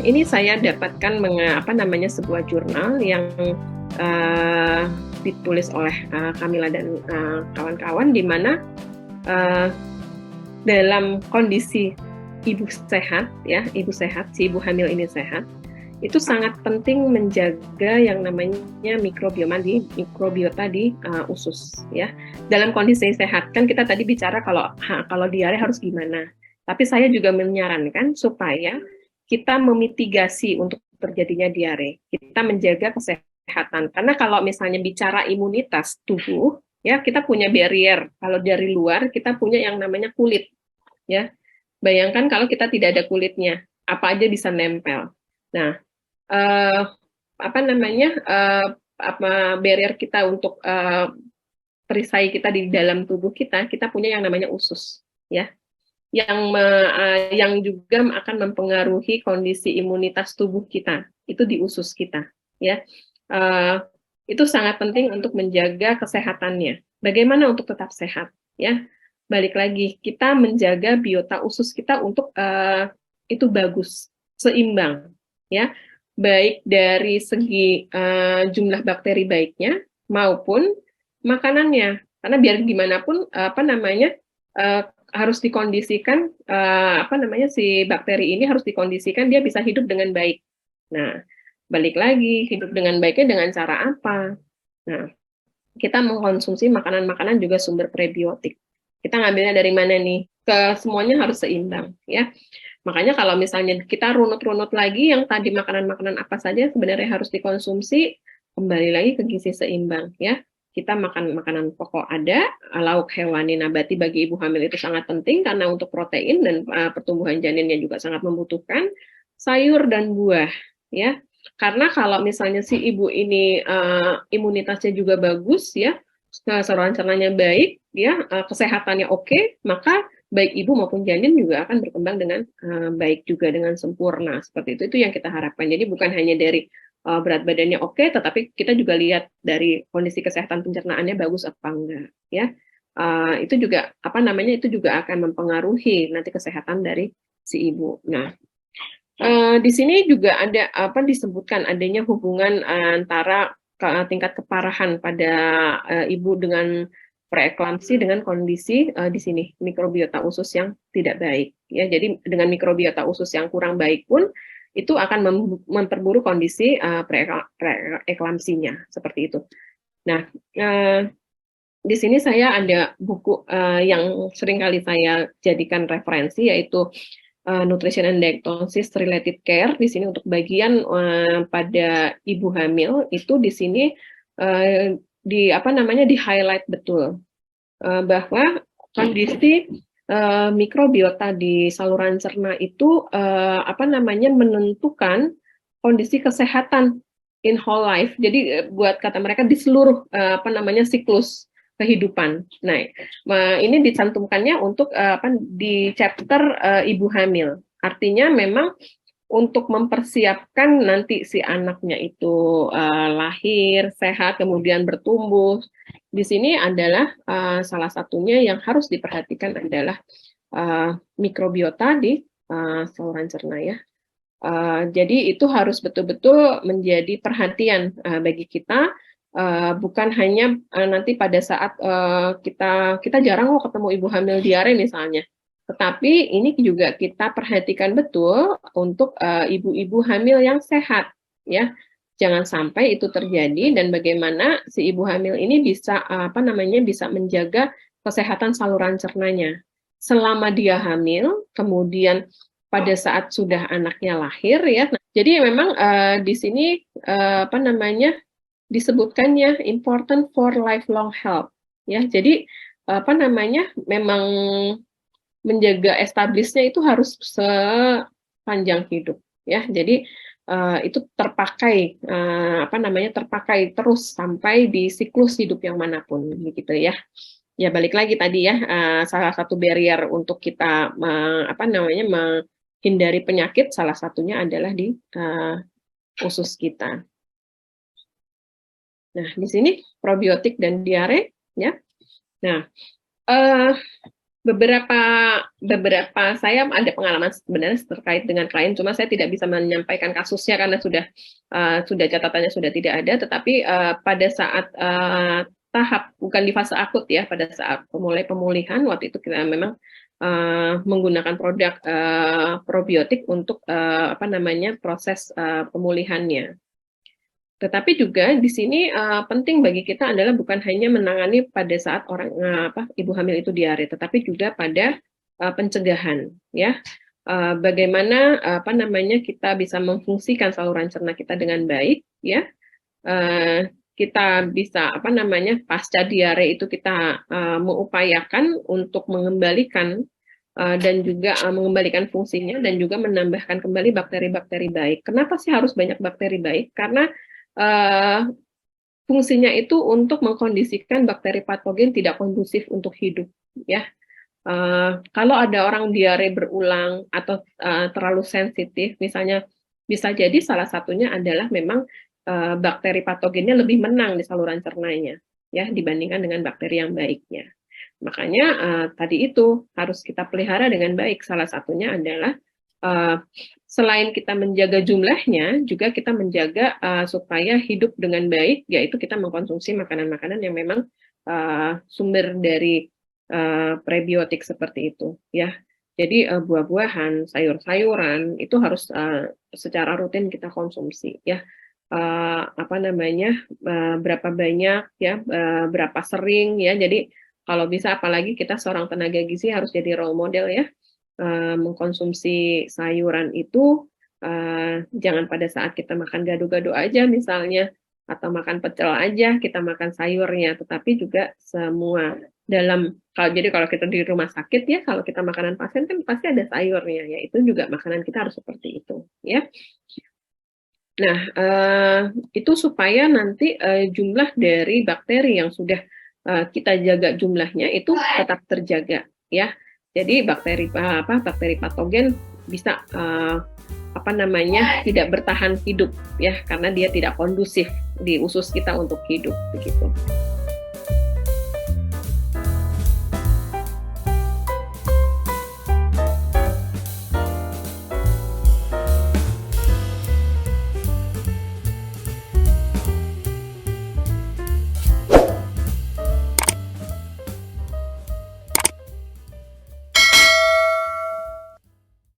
ini saya dapatkan sebuah jurnal yang ditulis oleh Camilla dan kawan-kawan, di mana dalam kondisi ibu sehat, ya, si ibu hamil ini sehat, itu sangat penting menjaga yang namanya mikrobiota di usus, ya. Dalam kondisi sehat, kan kita tadi bicara kalau diare harus gimana. Tapi saya juga menyarankan supaya kita memitigasi untuk terjadinya diare. Kita menjaga kesehatan. Karena kalau misalnya bicara imunitas tubuh, ya, kita punya barrier. Kalau dari luar kita punya yang namanya kulit, ya. Bayangkan kalau kita tidak ada kulitnya, apa aja bisa nempel. Nah, barrier kita untuk perisai kita di dalam tubuh kita punya yang namanya usus, ya, yang juga akan mempengaruhi kondisi imunitas tubuh kita, itu di usus kita, ya. Itu sangat penting untuk menjaga kesehatannya. Bagaimana untuk tetap sehat, ya? Balik lagi, kita menjaga biota usus kita untuk itu bagus, seimbang, ya, baik dari segi jumlah bakteri baiknya maupun makanannya. Karena biar gimana pun harus dikondisikan si bakteri ini harus dikondisikan dia bisa hidup dengan baik. Nah, balik lagi, hidup dengan baiknya dengan cara apa? Nah, kita mengkonsumsi makanan-makanan juga sumber prebiotik. Kita ngambilnya dari mana nih? Semuanya harus seimbang, ya. Makanya kalau misalnya kita runut-runut lagi yang tadi makanan-makanan apa saja sebenarnya harus dikonsumsi, kembali lagi ke gizi seimbang, ya. Kita makan makanan pokok ada, lauk hewani nabati bagi ibu hamil itu sangat penting karena untuk protein dan pertumbuhan janinnya juga sangat membutuhkan, sayur dan buah, ya. Karena kalau misalnya si ibu ini imunitasnya juga bagus, ya, saluran cernanya baik, ya, kesehatannya oke, maka baik ibu maupun janin juga akan berkembang dengan baik juga, dengan sempurna, seperti itu. Itu yang kita harapkan. Jadi bukan hanya dari berat badannya oke, tetapi kita juga lihat dari kondisi kesehatan pencernaannya bagus apa enggak, ya. Itu juga itu juga akan mempengaruhi nanti kesehatan dari si ibu. Nah, di sini juga ada disebutkan adanya hubungan antara tingkat keparahan pada ibu dengan preeklamsi dengan kondisi di sini mikrobiota usus yang tidak baik, ya. Jadi dengan mikrobiota usus yang kurang baik pun itu akan memperburuk kondisi preeklamsinya, seperti itu. Nah, di sini saya ada buku yang sering kali saya jadikan referensi, yaitu Nutrition and Diagnosis Related Care. Di sini untuk bagian pada ibu hamil itu di sini di highlight betul bahwa kondisi mikrobiota di saluran cerna itu menentukan kondisi kesehatan in whole life. Jadi buat kata mereka di seluruh siklus kehidupan. Nah, ini dicantumkannya untuk di chapter ibu hamil. Artinya memang untuk mempersiapkan nanti si anaknya itu lahir sehat kemudian bertumbuh. Di sini adalah salah satunya yang harus diperhatikan adalah mikrobiota di saluran cerna, ya. Jadi itu harus betul-betul menjadi perhatian bagi kita, bukan hanya nanti pada saat kita jarang ketemu ibu hamil diare misalnya. Tetapi ini juga kita perhatikan betul untuk ibu-ibu hamil yang sehat, ya. Jangan sampai itu terjadi, dan bagaimana si ibu hamil ini bisa bisa menjaga kesehatan saluran cernanya selama dia hamil, kemudian pada saat sudah anaknya lahir, ya. Nah, jadi memang di sini disebutkannya important for lifelong health, ya. Jadi memang menjaga establishnya itu harus sepanjang hidup, ya. Jadi itu terpakai terpakai terus sampai di siklus hidup yang manapun, begitu, ya. Ya, balik lagi tadi, ya, salah satu barrier untuk kita menghindari penyakit salah satunya adalah di usus kita. Nah, di sini probiotik dan diare, ya. Nah, beberapa beberapa saya ada pengalaman sebenarnya terkait dengan klien, cuma saya tidak bisa menyampaikan kasusnya karena sudah catatannya sudah tidak ada. Tetapi pada saat tahap bukan di fase akut ya, pada saat mulai pemulihan waktu itu kita memang menggunakan produk probiotik untuk apa namanya proses pemulihannya. Tetapi juga di sini penting bagi kita adalah bukan hanya menangani pada saat orang ibu hamil itu diare, tetapi juga pada pencegahan, ya. Bagaimana apa namanya kita bisa memfungsikan saluran cerna kita dengan baik, ya. Kita bisa apa namanya pasca diare itu kita mengupayakan untuk mengembalikan dan juga mengembalikan fungsinya dan juga menambahkan kembali bakteri-bakteri baik. Kenapa sih harus banyak bakteri baik? Karena uh, fungsinya itu untuk mengkondisikan bakteri patogen tidak kondusif untuk hidup, ya. Kalau ada orang diare berulang atau terlalu sensitif, misalnya bisa jadi salah satunya adalah memang bakteri patogennya lebih menang di saluran cernanya, ya, dibandingkan dengan bakteri yang baiknya. Makanya tadi itu harus kita pelihara dengan baik. Salah satunya adalah selain kita menjaga jumlahnya, juga kita menjaga supaya hidup dengan baik, yaitu kita mengkonsumsi makanan-makanan yang memang sumber dari prebiotik seperti itu, ya. Jadi buah-buahan, sayur-sayuran itu harus secara rutin kita konsumsi, ya. Apa namanya, berapa banyak, ya, berapa sering, ya. Jadi kalau bisa, apalagi kita seorang tenaga gizi harus jadi role model, ya. Mengkonsumsi sayuran itu jangan pada saat kita makan gado-gado aja misalnya, atau makan pecel aja kita makan sayurnya, tetapi juga semua kalau kita di rumah sakit, ya, kalau kita makanan pasien kan pasti ada sayurnya, ya, itu juga makanan kita harus seperti itu, ya. Nah, itu supaya nanti jumlah dari bakteri yang sudah kita jaga jumlahnya itu tetap terjaga, ya. Jadi bakteri patogen bisa apa namanya tidak bertahan hidup, ya, karena dia tidak kondusif di usus kita untuk hidup begitu.